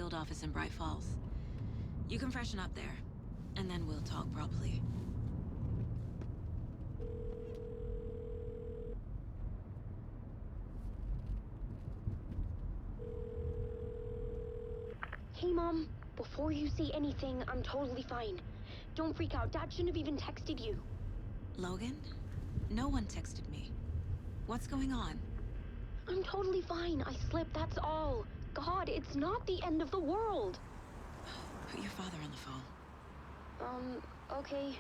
field office in Bright Falls. You can freshen up there, and then we'll talk properly. Hey, Mom. Before you say anything, I'm totally fine. Don't freak out. Dad shouldn't have even texted you. Logan? No one texted me. What's going on? I'm totally fine. I slipped, that's all. God, it's not the end of the world. Put your father on the phone. Okay.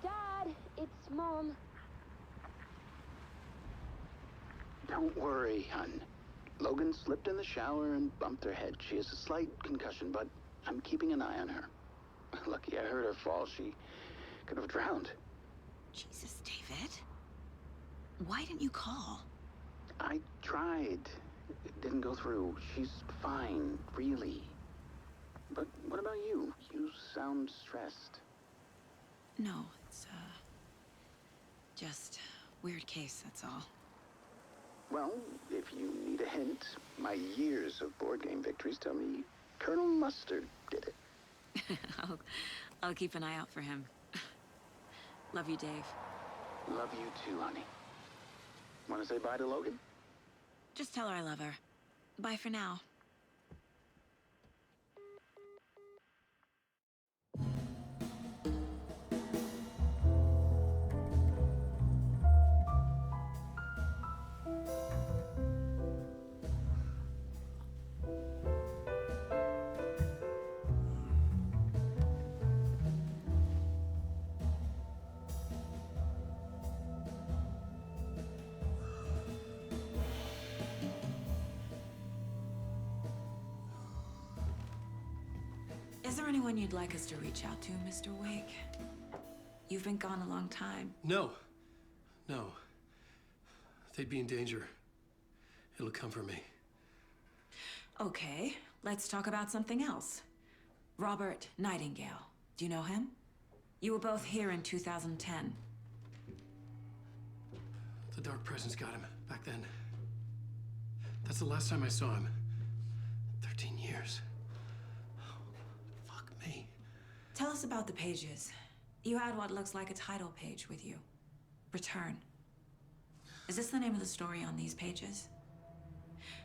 Dad, it's Mom. Don't worry, hon. Logan slipped in the shower and bumped her head. She has a slight concussion, but I'm keeping an eye on her. Lucky I heard her fall. She could have drowned. Jesus, David. Why didn't you call? I tried. It didn't go through. She's fine, really. But what about you? You sound stressed. No, it's, just weird case, that's all. Well, if you need a hint, my years of board game victories tell me Colonel Mustard did it. I'll keep an eye out for him. Love you, Dave. Love you too, honey. Want to say bye to Logan? Just tell her I love her. Bye for now. Is there anyone you'd like us to reach out to, Mr. Wake? You've been gone a long time. No. They'd be in danger. It'll come for me. Okay, let's talk about something else. Robert Nightingale. Do you know him? You were both here in 2010. The Dark Presence got him back then. That's the last time I saw him. 13 years. Fuck me. Tell us about the pages. You had what looks like a title page with you. Return. Is this the name of the story on these pages?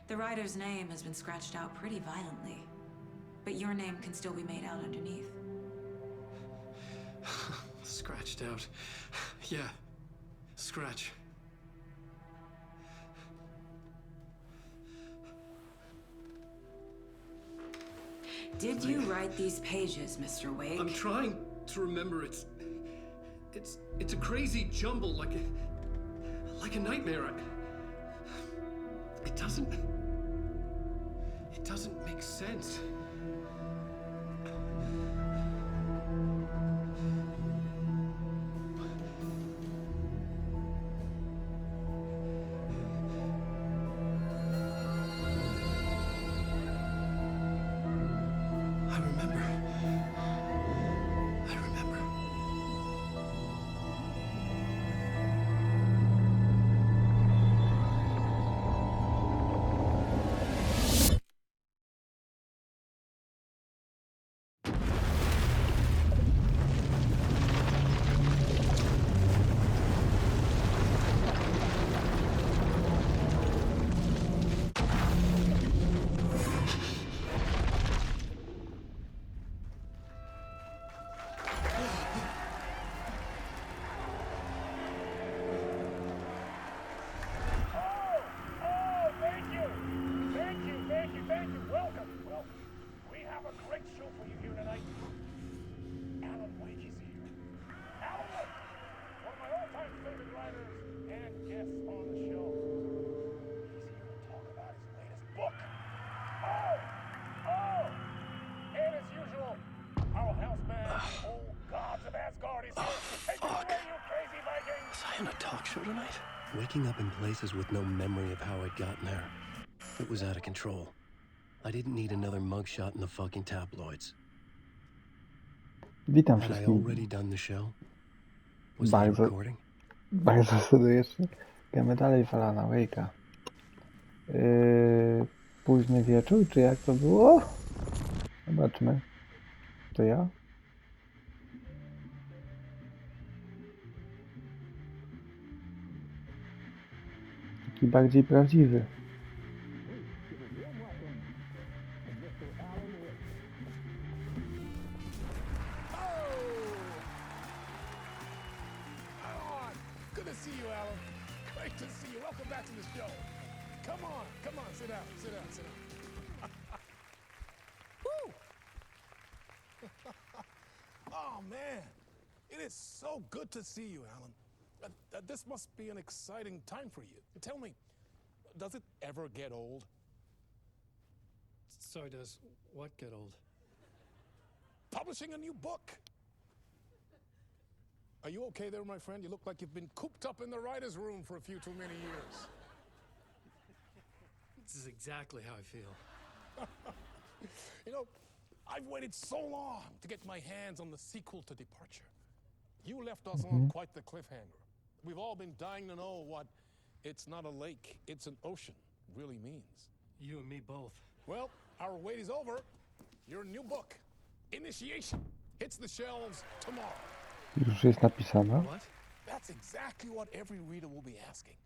The writer's name has been scratched out pretty violently, but your name can still be made out underneath. Scratched out. Yeah. Scratch. Did you write these pages, Mr. Wake? I'm trying to remember. It's a crazy jumble, like a nightmare. It doesn't make sense. I remember. Thank you. Welcome. We have a great show for you here tonight. Alan Wake is here. Alan Wake, one of my all-time favorite writers and guests on the show. He's here to talk about his latest book. And as usual, our houseman, old gods of Asgard, is here. Take it away, you crazy Vikings! Was I in a talk show tonight? Waking up in places with no memory of how I'd gotten there. It was out of control. I didn't need another mugshot in the fucking tabloids. Witam Had I wszystkich already done the show? Was that a bardzo, recording? bardzo serdecznie. Gramy dalej w Alana Wake'a. Późny wieczór, czy jak to było? Zobaczmy. To ja? Taki bardziej prawdziwy. On. Good to see you, Alan. Great to see you. Welcome back to the show. Come on, sit down, sit down, sit down. Woo! Oh, man. It is so good to see you, Alan. This must be an exciting time for you. Tell me, does it ever get old? So does what get old? Publishing a new book. Are you okay there, my friend? You look like you've been cooped up in the writer's room for a few too many years. This is exactly how I feel. You know, I've waited so long to get my hands on the sequel to Departure. You left us on quite the cliffhanger. We've all been dying to know what "it's not a lake, it's an ocean" really means. You and me both. Well, our wait is over. Your new book, Initiation, hits the shelves tomorrow. Już jest napisana. What? That's exactly what every reader will be asking.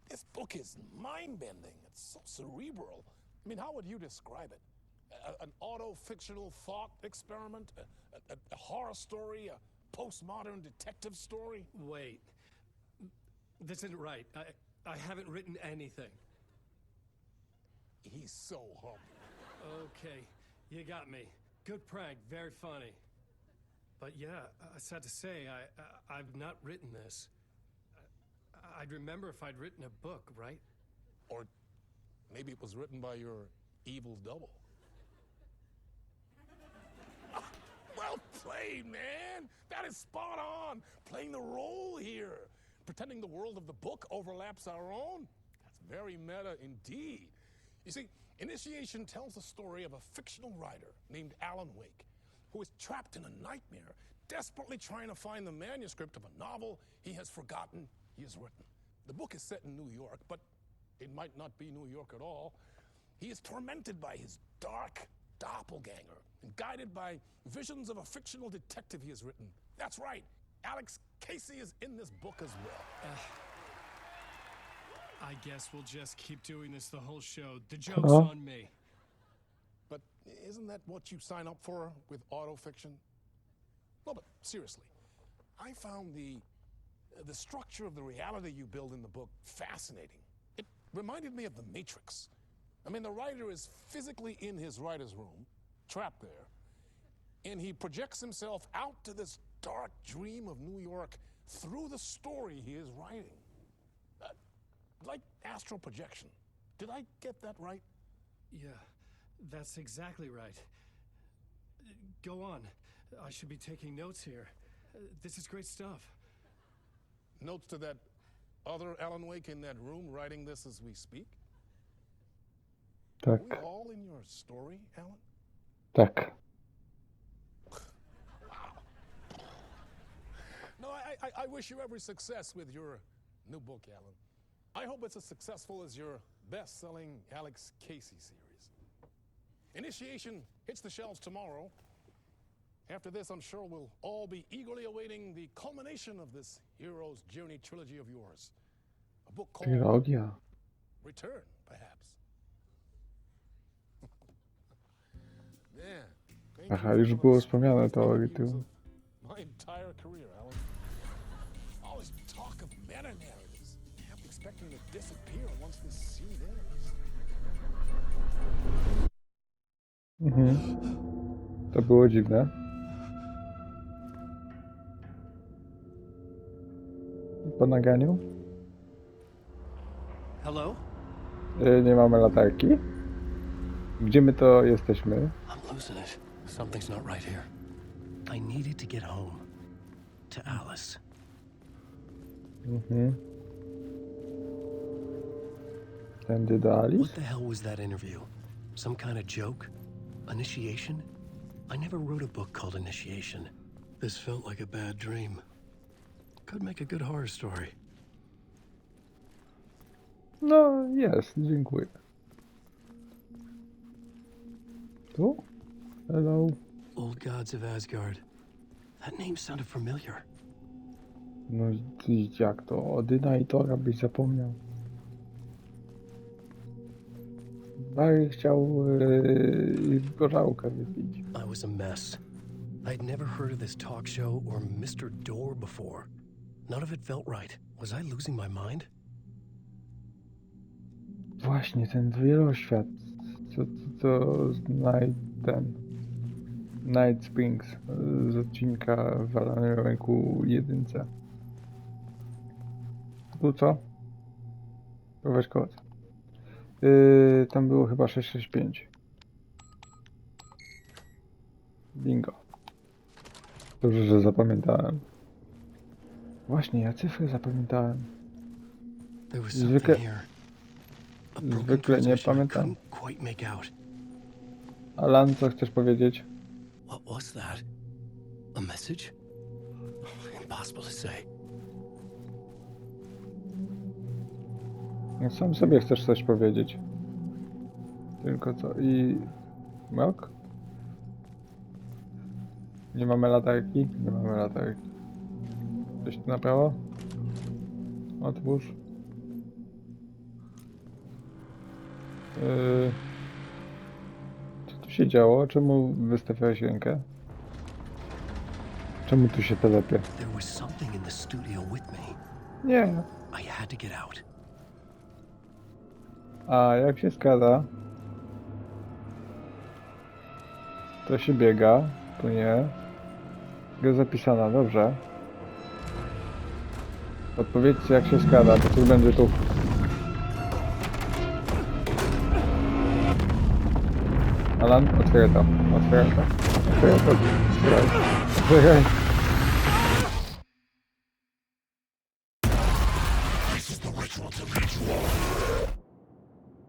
This book is mind-bending. It's so cerebral. I mean, how would you describe it? An auto-fictional thought experiment? A horror story? A postmodern detective story? Wait. This isn't right. I haven't written anything. He's so humble. Okay, you got me. Good prank, very funny. But yeah, sad to say, I've not written this. I'd remember if I'd written a book, right? Or maybe it was written by your evil double. Well played, man! That is spot on! Playing the role here. Pretending the world of the book overlaps our own. That's very meta indeed. You see, Initiation tells the story of a fictional writer named Alan Wake, who is trapped in a nightmare, desperately trying to find the manuscript of a novel he has forgotten he has written. The book is set in New York, but it might not be New York at all. He is tormented by his dark doppelganger and guided by visions of a fictional detective he has written. That's right, Alex Casey is in this book as well. I guess we'll just keep doing this the whole show. The joke's on me. But isn't that what you sign up for with autofiction? No, but seriously, I found the structure of the reality you build in the book fascinating. It reminded me of The Matrix. I mean, the writer is physically in his writer's room, trapped there, and he projects himself out to this dark dream of New York through the story he is writing. Like astral projection. Did I get that right? Yeah, that's exactly right. Go on. I should be taking notes here. This is great stuff. Notes to that other Alan Wake in that room writing this as we speak? Tak, Are we all in your story, Alan? tak. No, I wish you every success with your new book, Alan. I hope it's as successful as your best-selling Alex Casey series. Initiation hits the shelves tomorrow. After this, I'm sure we'll all be eagerly awaiting the culmination of this hero's journey trilogy of yours. A book called Trilogia. Return, perhaps. Man, thank Aha, you już for było the wspomniane sweetest to interviews tytuł. of my entire career, Alan. All this talk of meta-narratives. I'm expecting to disappear once this scene ends. To było dziwne. Po naganiu? Hello? Nie mamy latarki. Gdzie my to jesteśmy? I'm losing it. Something's not right here. I needed to get home. To Alice. Tędy do Alice? What the hell was that interview? Some kind of joke? Initiation? I never wrote a book called Initiation. This felt like a bad dream. Could make a good horror story. No, jest, dziękuję. Tu? Hello. Old gods of Asgard. That name sounded familiar. No i jak to? Odyna i Tora byś zapomniał. Barry chciał gorzałkę wypić. I was a mess. I'd never heard of this talk show or Mr. Door before. None of it felt right. Was I losing my mind? Właśnie, ten wieloświat. Co Night Springs z odcinka Walanej ręku 1. Tu co? Weź kod. Tam było chyba 665. Bingo. Dobrze, że zapamiętałem. Właśnie, ja cyfry zapamiętałem. There was Zwykle, something here. A broken zwykle nie transmission I pamiętam. couldn't quite make out. Alan, co chcesz powiedzieć? What was that? A message? Impossible to say. No, sam sobie chcesz coś powiedzieć. Tylko co? I... Mrok? Nie mamy latarki? Nie mamy latarki. Coś tu na prawo? Otwórz. Co tu się działo? Czemu wystawiałeś rękę? Czemu tu się telepie? There was something in the studio with me. Nie. I had to get out. A jak się skada? To się biega. Tu nie. Gra zapisana, dobrze. Odpowiedzcie jak się skada, bo coś będzie tu. Alan, otwieraj to. Otwieraj to. Otwieraj to. Otwieraj. Otwieraj.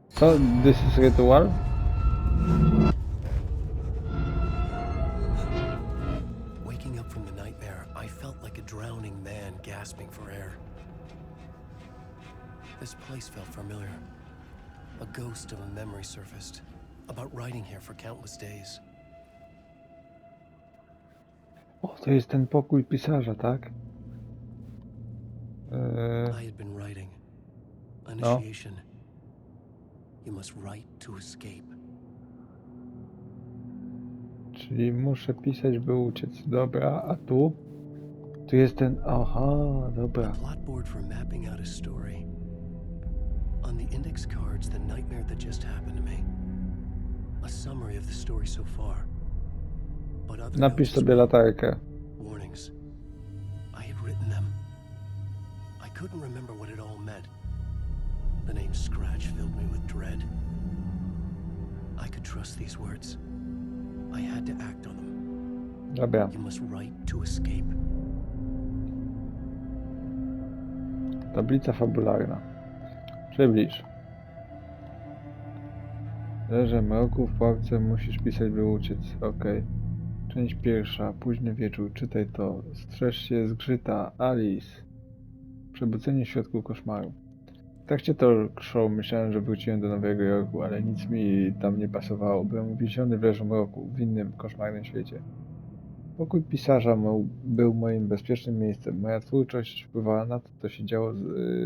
So, this is ritual? Waking up from the nightmare, I felt like a drowning man gasping for air. This place felt familiar. A ghost of a memory surfaced, about writing here for countless days. O, to jest ten pokój pisarza, tak? I had been writing. Initiation. You must write to escape. Czyli muszę pisać, by uciec. Dobra, a tu? Tu jest ten... Aha, dobra. A plotboard for mapping out a story. On the index cards, the nightmare that just happened to me. A summary of the story so far. But other Napisz notes sobie latarkę. warnings. I had written them. I couldn't remember what it all meant. The name Scratch filled me with dread. I could trust these words. I had to act on them. Dobra. You must write to escape. Tablica fabularna. Przybliż. Leżę mroku w pułapce, musisz pisać, by uciec. Okej. Część pierwsza. Późny wieczór. Czytaj to. Strzeż się zgrzyta. Alice. Przebudzenie w środku koszmaru. W trakcie talk show myślałem, że wróciłem do Nowego Jorku, ale nic mi tam nie pasowało. Byłem uwięziony w leżu mroku, w innym, koszmarnym świecie. Pokój pisarza był moim bezpiecznym miejscem. Moja twórczość wpływała na to, co się działo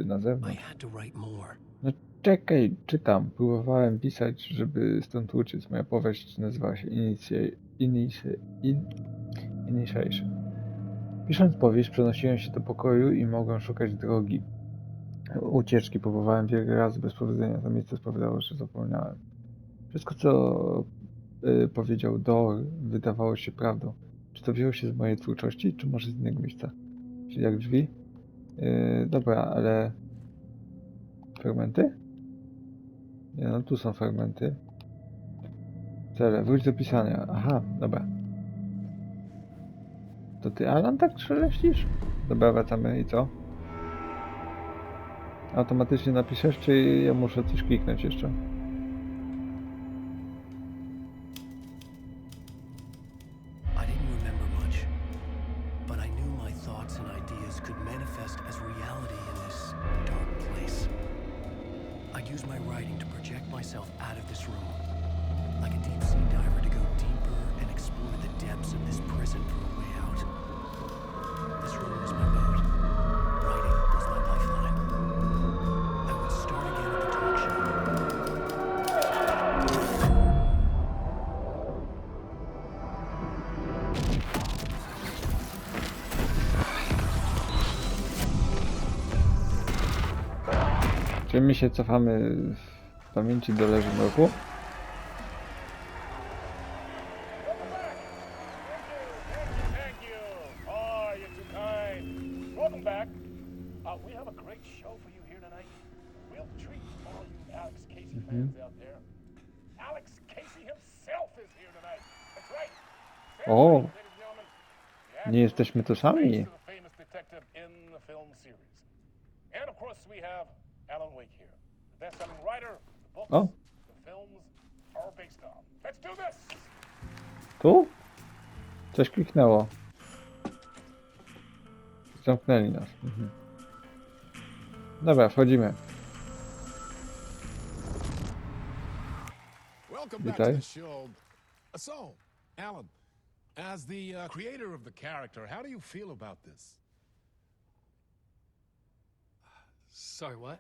na I zewnątrz. had to write more. No czekaj, czytam. Próbowałem pisać, żeby stąd uciec. Moja powieść nazywała się Initiation. Pisząc powieść, przenosiłem się do pokoju i mogłem szukać drogi. Ucieczki próbowałem wiele razy bez powodzenia. To miejsce spowiadało, że zapomniałem. Wszystko, co powiedział Dor, wydawało się prawdą. Czy to wzięło się z mojej twórczości, czy może z innego miejsca? Czyli jak drzwi? Dobra, ale... Fragmenty? Nie, no tu są fragmenty. Cele, wróć do pisania. Aha, dobra. To ty, Alan, tak szeleścisz? Dobra, wracamy i co? Automatycznie napiszesz, czy ja muszę coś kliknąć jeszcze? I didn't remember much, but I knew my thoughts and ideas could manifest as reality in this dark place. I'd use my writing to project myself out of this room, like a deep sea diver to go deeper and Czy my się cofamy w pamięci do leży mroku? Thank you. Oh, you're too kind. Welcome back. We have a great show for you here tonight. Real treat for all you Alex Casey fans out there. Alex Casey himself is here tonight. That's right. O, Ladies and gentlemen, the nie jesteśmy tu actor sami. who plays the famous detective in the film series. And of course, we have Alan Wake here, the best-selling writer, the books, O, the films are based on. Let's do this. tu? Coś kliknęło. Zamknęli nas. Dobra, wchodzimy. Welcome back to the show. So, Alan, as the creator of the character, how do you feel about this? Sorry, what?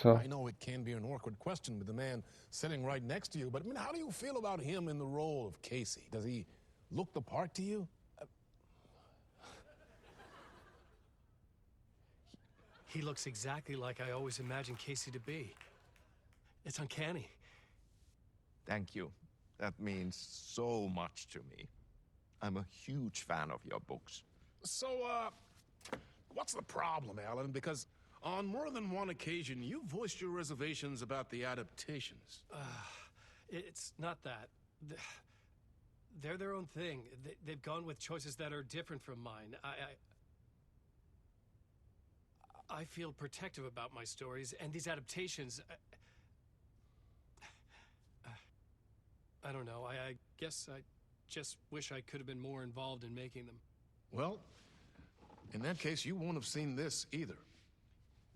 Co? I know it can be an awkward question with the man sitting right next to you, but I mean, how do you feel about him in the role of Casey? Does he look the part to you? He looks exactly like I always imagined Casey to be. It's uncanny. Thank you. That means so much to me. I'm a huge fan of your books. So, what's the problem, Alan? Because on more than one occasion, you voiced your reservations about the adaptations. It's not that. They're their own thing. They've gone with choices that are different from mine. I feel protective about my stories, and these adaptations... I don't know. I guess I just wish I could have been more involved in making them. Well, in that case, you won't have seen this either.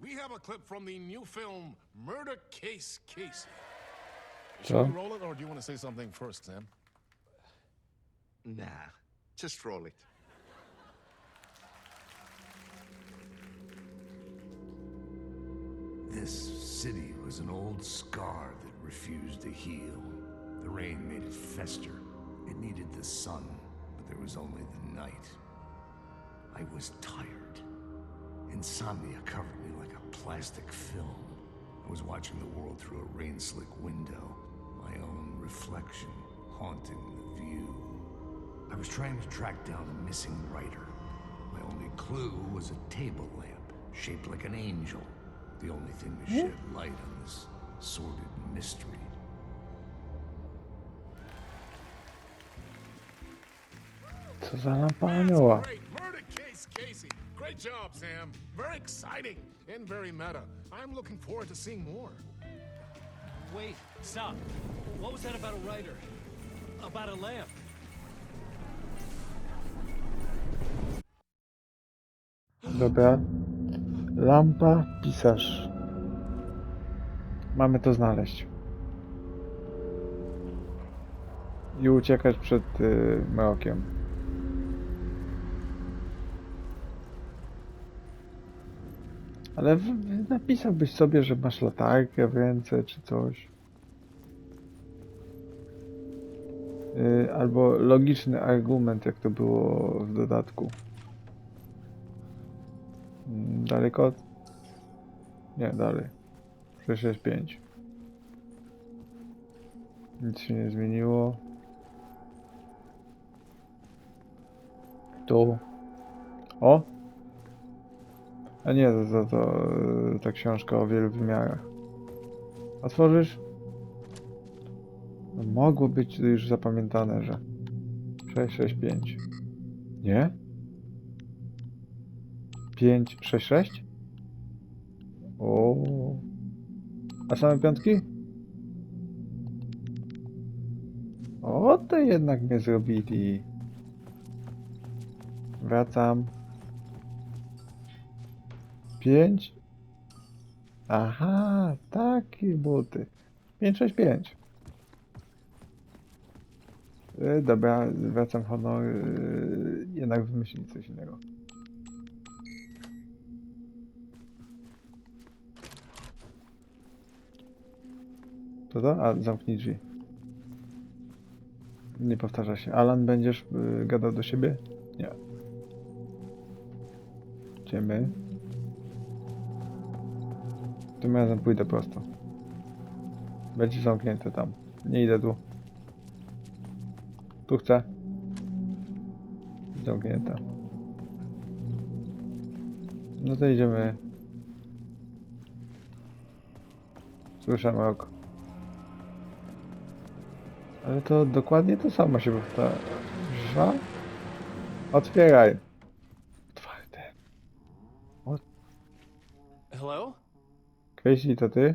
We have a clip from the new film, Murder Case Casey. Should we roll it, or do you want to say something first, Sam? Nah, just roll it. This city was an old scar that refused to heal. The rain made it fester. It needed the sun, but there was only the night. I was tired. Insomnia covered me like a plastic film. I was watching the world through a rain-slick window, my own reflection haunting the view. I was trying to track down a missing writer. My only clue was a table lamp, shaped like an angel. The only thing to shed light on this sordid mystery. Co za lampa anioła? Great. Murder Case Casey. Great job, Sam. Very exciting and very meta. I'm looking forward to seeing more. Wait, stop. What was that about a writer? About a lamp? Dobra. Lampa, pisarz. Mamy to znaleźć. I uciekać przed mrokiem. Ale napisałbyś sobie, że masz latarkę w ręce, czy coś. Albo logiczny argument, jak to było w dodatku. Dalej kod? Nie, dalej. 665. Nic się nie zmieniło. Tu. O! A nie, to ta książka o wielu wymiarach. Otworzysz? No, mogło być już zapamiętane, że 665. Nie? 566? O. A same piątki? O, to jednak mnie zrobili. Wracam. 5. Aha, takie buty. 565. Dobra, wracam honor. Jednak wymyślili coś innego. To? A, zamknij drzwi. Nie powtarza się. Alan, będziesz gadał do siebie? Nie. Idziemy. Tym razem pójdę prosto. Będzie zamknięte tam. Nie idę tu. Tu chcę. Zamknięte. No to idziemy. Słyszę mrok. Ale to dokładnie to samo się powtarza. Otwieraj. Otwarte. O, Hello? Casey, to ty?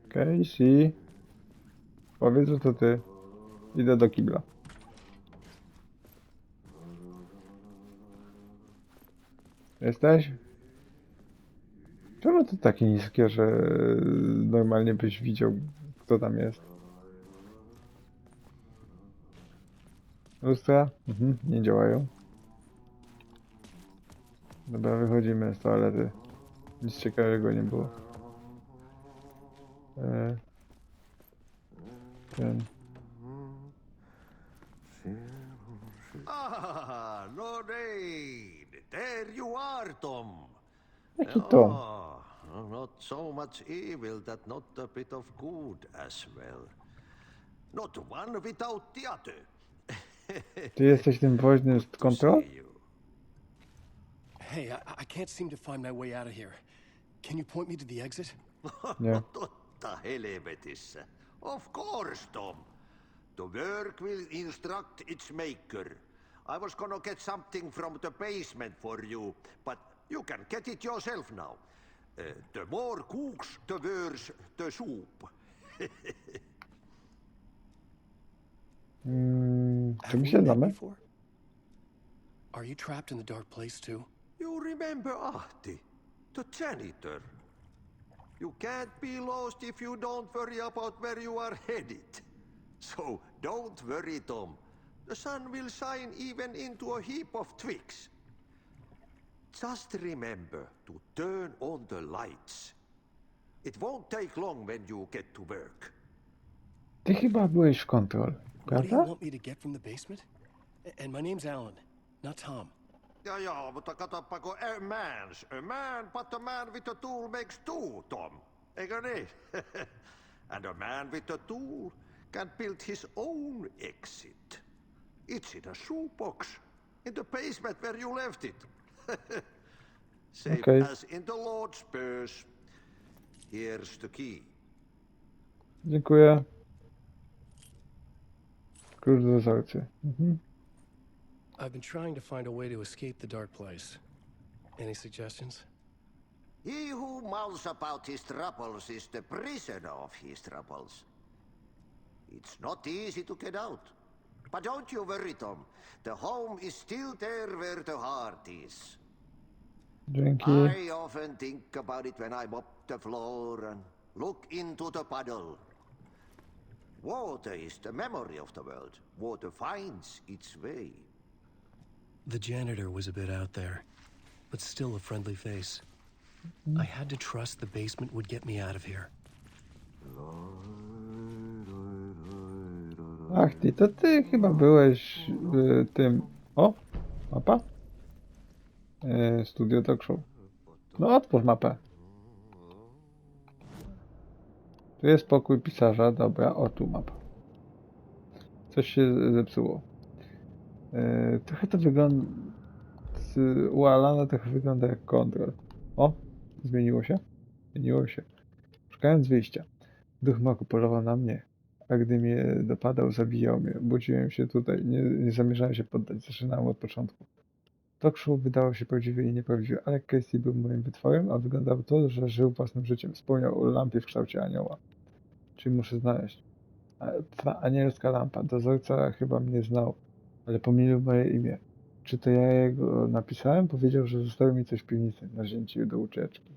Casey. Powiedz, że to ty. Idę do kibla. Jesteś? Czemu to takie niskie, że normalnie byś widział, kto tam jest? Lustra? Nie działają. Dobra, wychodzimy z toalety. Nic ciekawego nie było. Ten. Ah, Lorraine! There you are, Tom. Jaki Tom? Not so much evil that not a bit of good as well. Not one without the other. Ty jesteś tym woźnym z kontrol? Hey, I can't seem to find my way out of here. Can you point me to the exit? Nie. Totta helvetissä. Of course, Tom. The work will instruct its maker. I was gonna get something from the basement for you, but you can get it yourself now. The more cooks, the worse the soup. Czy my się znamy? Are you trapped in the dark place too? You remember Ahti, the janitor. You can't be lost if you don't worry about where you are headed. So don't worry, Tom. The sun will shine even into a heap of twigs. Just remember to turn on the lights. It won't take long when you get to work. Ty chyba byłeś w kontrol, What do you prawda? want me to get from the basement? And my name's Alan, not Tom. Ja, mutta katsoppa, a man, but a man with a tool makes two, Tom. Eikö niin? And a man with a tool can build his own exit. It's in a shoebox, in the basement where you left it. Same Okay. as in the Lord's purse. Here's the key. Dziękuję. Klucz do rezerwacji. I've been trying to find a way to escape the dark place. Any suggestions? He who mulls about his troubles is the prisoner of his troubles. It's not easy to get out. But don't you worry, Tom. The home is still there where the heart is. Dzięki. I often think about it when I mop the floor and look into the puddle. Water is the memory of the world. Water finds its way. The janitor was a bit out there, but still a friendly face. I had to trust the basement would get me out of here. Ach ty, to ty chyba byłeś tym... O! Mapa? Studio Talk Show. No otwórz mapę. Tu jest pokój pisarza, dobra, o tu mapa. Coś się zepsuło. Trochę to wygląda... U Alana trochę wygląda jak kontrol. O! Zmieniło się? Zmieniło się. Szukając wyjścia. Duch mroku polował na mnie, a gdy mnie dopadał, zabijał mnie. Budziłem się tutaj, nie zamierzałem się poddać, zaczynałem od początku. Talk show wydało się prawdziwe i nieprawdziwe, ale Casey był moim wytworem, a wyglądało to, że żył własnym życiem. Wspomniał o lampie w kształcie anioła. Czyli muszę znaleźć. Ta anielska lampa. Dozorca chyba mnie znał, ale pomylił moje imię. Czy to ja jego napisałem? Powiedział, że zostało mi coś w piwnicy, na wzięciu do ucieczki.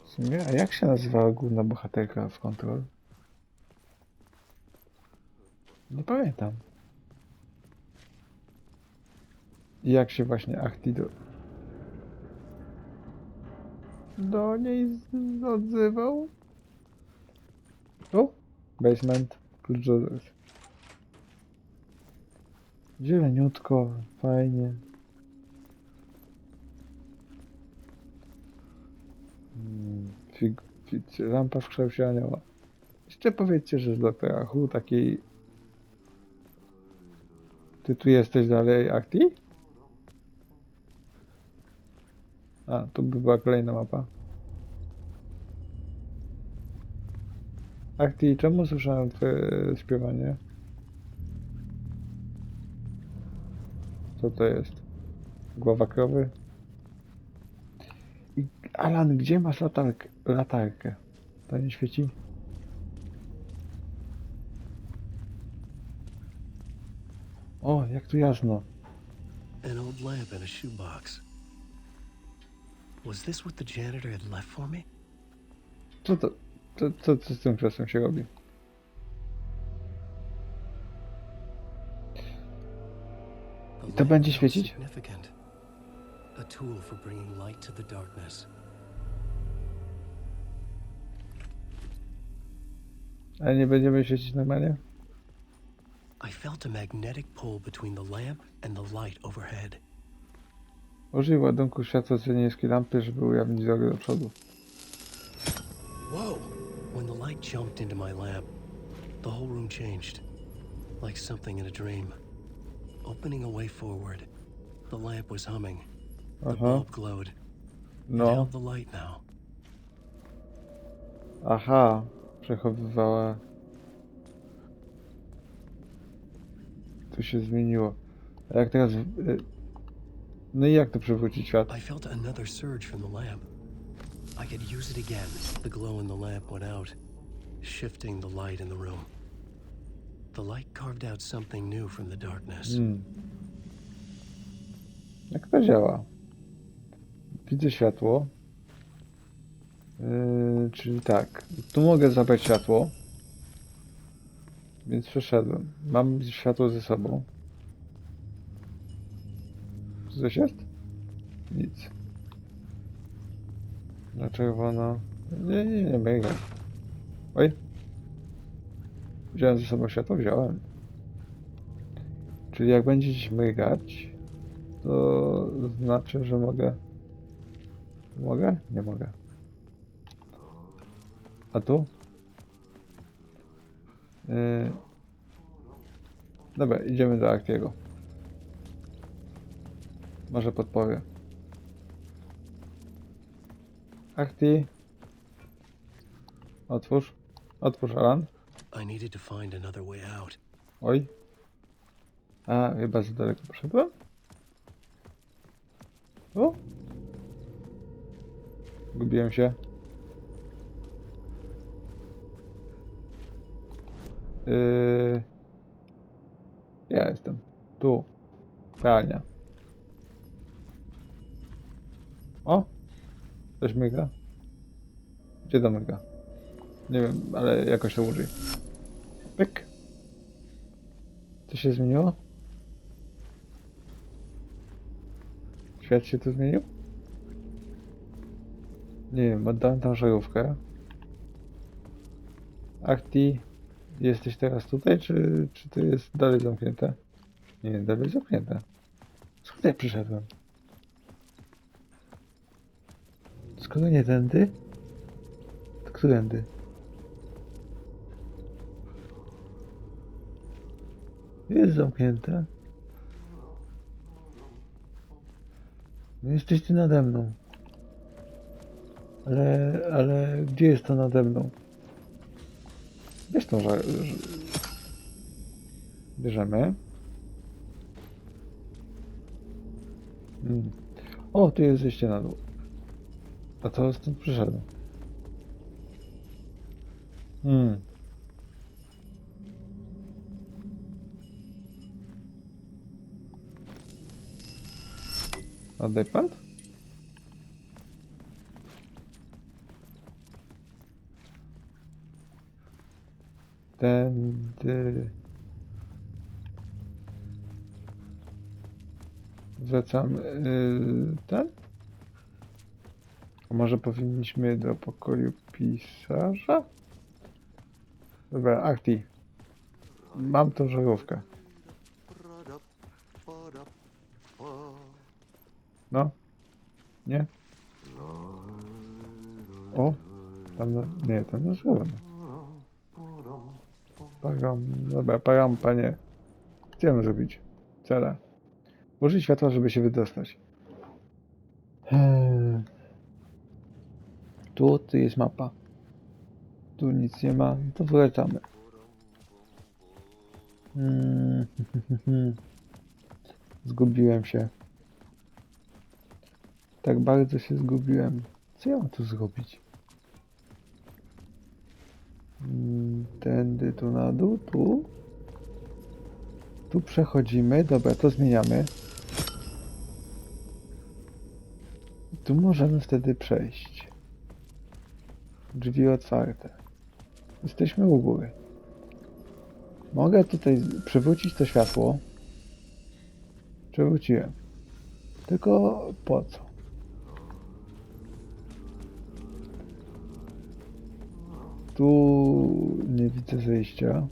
W sumie, a jak się nazywała główna bohaterka w Control? Nie pamiętam. I jak się właśnie Ahti do niej odzywał? O! Basement. Klucz do... Zieleniutko, fajnie. Lampa w kształcie anioła. Jeszcze powiedzcie, że z doktora Who takiej... Ty tu jesteś dalej, Akti? A, tu by była kolejna mapa. Akti, czemu słyszałem twoje śpiewanie? Co to jest? Głowa krowy? Alan, gdzie masz latarkę? To nie świeci? O, jak tu jasno. An old lamp in a shoebox. Was this what the janitor had left for me? Co to? Co z tym krzesłem się robi? The I to lamp będzie felt świecić? significant. A tool for bringing light to the darkness. Ale nie będziemy świecić normalnie? I felt a magnetic pull between the lamp and the light overhead. Użyj ładunku światła z niebieskiej lampy, żeby ujawnić drogę do przodu. Whoa! When the light jumped into my lamp, the whole room changed. Like something in a dream. Opening a way forward, the lamp was humming. The bulb glowed. It No. held the light now. Aha. Przechowywała... Tu się zmieniło. A jak teraz... No i jak to przywrócić świat? I felt another surge from the lamp. I could use it again. The glow in the lamp went out, shifting the light in the room. The light carved out something new from the darkness. Jak to działa? Widzę światło. Czyli tak. Tu mogę zabrać światło. Więc przeszedłem. Mam światło ze sobą. Czy coś jest? Nic. Na czerwono. Nie mega. Oj. Wziąłem ze sobą światło? Wziąłem. Czyli jak będzie gdzieś mrygać, to znaczy, że mogę. Mogę? Nie mogę. A tu? Dobra, idziemy do Aktiego. Może podpowie. Akti. Otwórz. Otwórz, Alan. I needed to find another way out. Oj. A, chyba za daleko poszedłem? O! Gubiłem się. Ja jestem. Tu. Pralnia. O! Coś myga. Gdzie to myga? Nie wiem, ale jakoś to użyj. Pyk. Co się zmieniło? Świat się tu zmienił? Nie wiem, oddałem tam żarówkę. Akti, jesteś teraz tutaj, czy to jest dalej zamknięte? Nie, dalej zamknięte. Skąd ja przyszedłem? Skoro nie tędy? To którędy? Jest zamknięte. No jesteś ty nade mną. Ale gdzie jest to nade mną? Bierz tą bierzemy. O, tu jest zejście na dół. A to stąd przyszedłem. Oddaj pan? Tędy. Wracam. Ten? A może powinniśmy do pokoju pisarza? Dobra, Akti. Mam tą żarówkę. No. Nie? O! Tam nie, tam na żołnierz. Dobra, panie. Chciałem zrobić. Cele. Użyj światła, żeby się wydostać. Tu jest mapa. Tu nic nie ma, to wracamy. Zgubiłem się. Tak bardzo się zgubiłem. Co ja mam tu zrobić? Tędy tu na dół, tu. Tu przechodzimy. Dobra, to zmieniamy. Tu możemy wtedy przejść. Drzwi otwarte. Jesteśmy u góry. Mogę tutaj przywrócić to światło. Przewróciłem. Tylko po co? Tu nie widzę zejścia.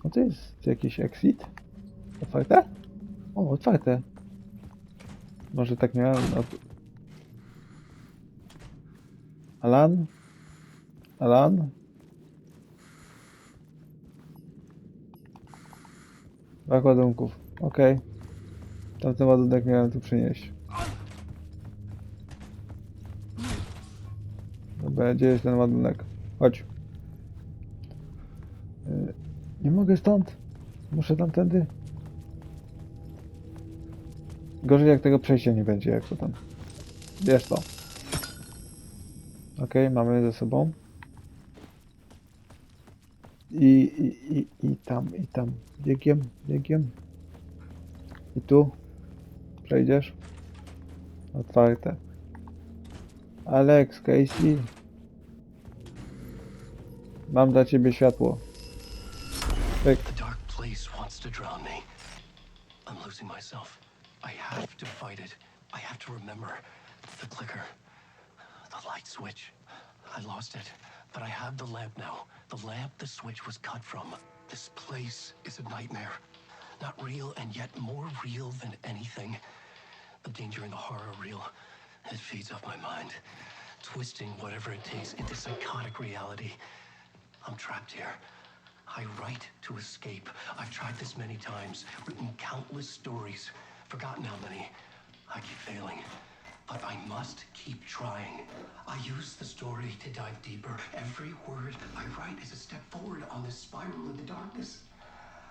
No to jest jakiś exit? Otwarte? O, otwarte. Może tak miałem... Alan? Alan? Brak ładunków. Okej. Tamten ładunek miałem tu przynieść. Dobra, gdzie jest ten ładunek? Chodź. Nie mogę stąd. Muszę tamtędy. Gorzej jak tego przejścia nie będzie, jak to tam. Wiesz to. Okej, mamy ze sobą. I tam. Biegiem. I tu. Przejdziesz. Otwarte. Alex, Casey. Mam dla ciebie światło. Pyk. The dark place wants to drown me. I'm losing myself. I have to fight it. I have to remember the clicker, the light switch. I lost it, but I have the lamp now. The lamp the switch was cut from. This place is a nightmare. Not real, and yet more real than anything. The danger and the horror real. It feeds off my mind, twisting whatever it takes into psychotic reality. I'm trapped here. I write to escape. I've tried this many times, written countless stories, forgotten how many. I keep failing, but I must keep trying. I use the story to dive deeper. Every word I write is a step forward on this spiral in the darkness.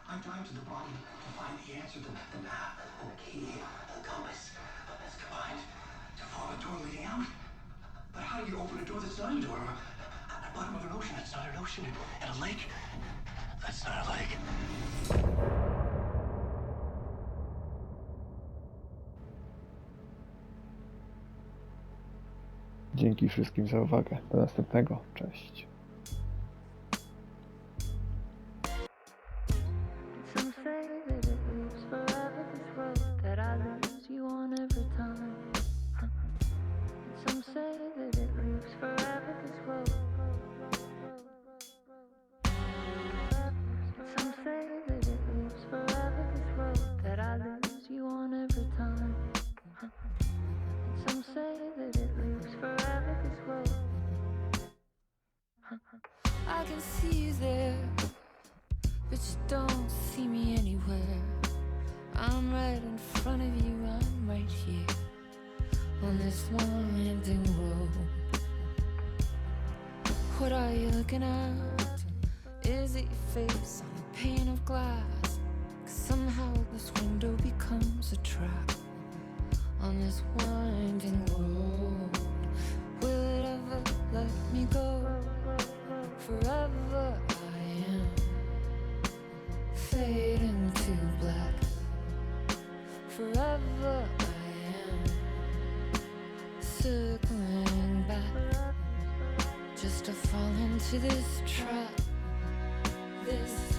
I've dived to the bottom to find the answer, the map, and the key, and the compass. It's combined to form a door leading out. But how do you open a door that's not a door? At the bottom of an ocean that's not an ocean, and a lake that's not a lake. Dzięki wszystkim za uwagę. Do następnego. Cześć. Some say that it lives forever, this road that I lose you on every time. Some say that it lives forever, this road. Some say that it lives forever, this road that I lose you on every time. Some say that it lives forever, this road. I can see you there, but you don't see me anywhere. I'm right in front of you, I'm right here on this winding road. What are you looking at? Is it your face on a pane of glass? 'Cause somehow this window becomes a trap on this winding road. Will it ever let me go? Forever I am fading to black. Forever I am circling back, just to fall into this trap. This